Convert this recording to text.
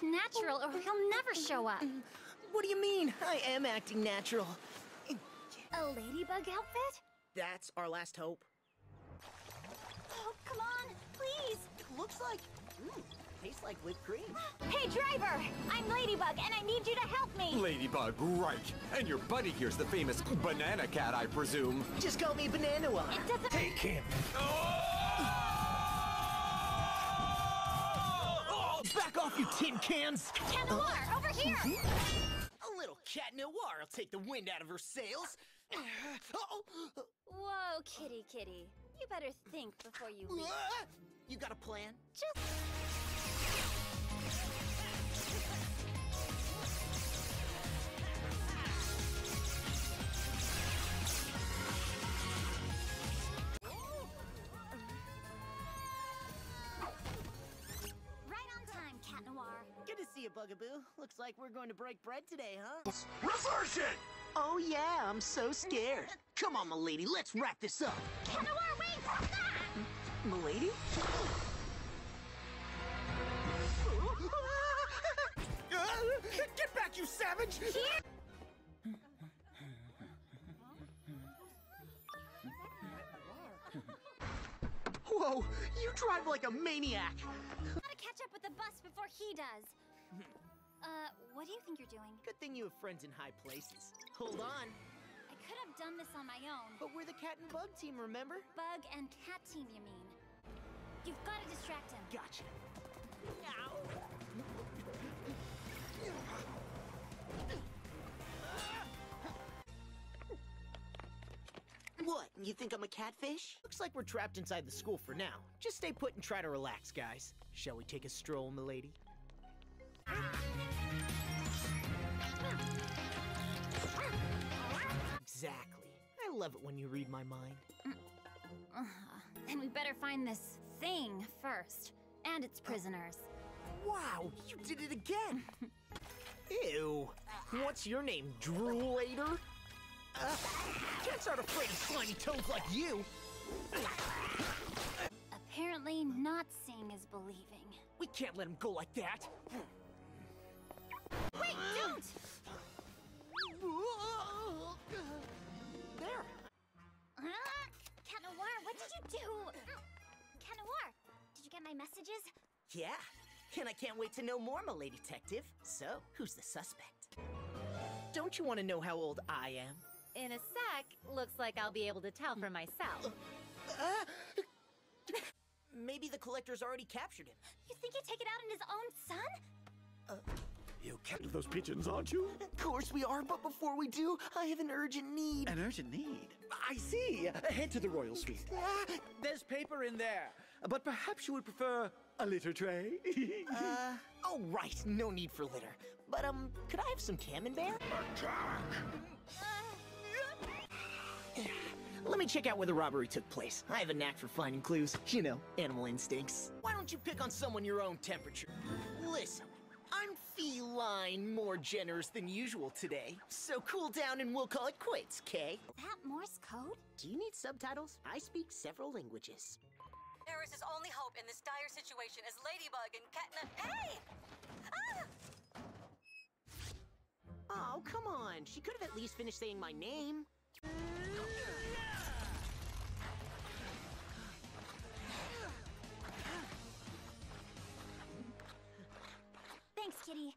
natural or he'll never show up. What do you mean? I am acting natural. A ladybug outfit? That's our last hope. Oh, come on, please. Looks like... tastes like whipped cream. Hey, driver! I'm Ladybug, and I need you to help me! Ladybug, right. And your buddy here's the famous banana cat, I presume. Just call me Banana Noir. It doesn't... Take him! Back off, you tin cans! Cat Noir, over here! A little cat noir will take the wind out of her sails. Whoa, kitty. You better think before you leave. You got a plan? Just... Right on time, Cat Noir. Good to see you, Bugaboo. Looks like we're going to break bread today, huh? Reverse it! Oh yeah, I'm so scared. Come on, m'lady, let's wrap this up. Cat Noir, wait! Ah! M'lady? Get back, you savage! Here! Whoa, you drive like a maniac. Gotta catch up with the bus before he does. What do you think you're doing? Good thing you have friends in high places. Hold on. I could have done this on my own. But we're the cat and bug team, remember? Bug and cat team, you mean? You've got to distract him. Gotcha. What, you think I'm a catfish? Looks like we're trapped inside the school for now. Just stay put and try to relax, guys. Shall we take a stroll, m'lady? Exactly. I love it when you read my mind. Then we better find this thing first. And its prisoners. Wow, you did it again! Ew. What's your name, Droolator? Cats aren't afraid of slimy toads like you! Apparently not seeing is believing. We can't let him go like that! Wait, don't! There! Cat Noir, what did you do? Cat Noir, did you get my messages? Yeah, and I can't wait to know more, my lady detective. So, who's the suspect? Don't you want to know how old I am? In a sec, looks like I'll be able to tell for myself. Maybe the collector's already captured him. You think he'd take it out on his own son? You kept those pigeons, aren't you? Of course we are, but before we do, I have an urgent need. An urgent need? I see. Head to the royal suite. There's paper in there, but perhaps you would prefer a litter tray? Oh, right, no need for litter. But, could I have some camembert? Attack! Let me check out where the robbery took place. I have a knack for finding clues. You know, animal instincts. Why don't you pick on someone your own temperature? Listen, I'm feline more generous than usual today. So cool down and we'll call it quits, Kay? That Morse code? Do you need subtitles? I speak several languages. Paris' only hope in this dire situation is Ladybug and Catna. Hey! Ah! Oh, come on. She could have at least finished saying my name. Thanks, kitty.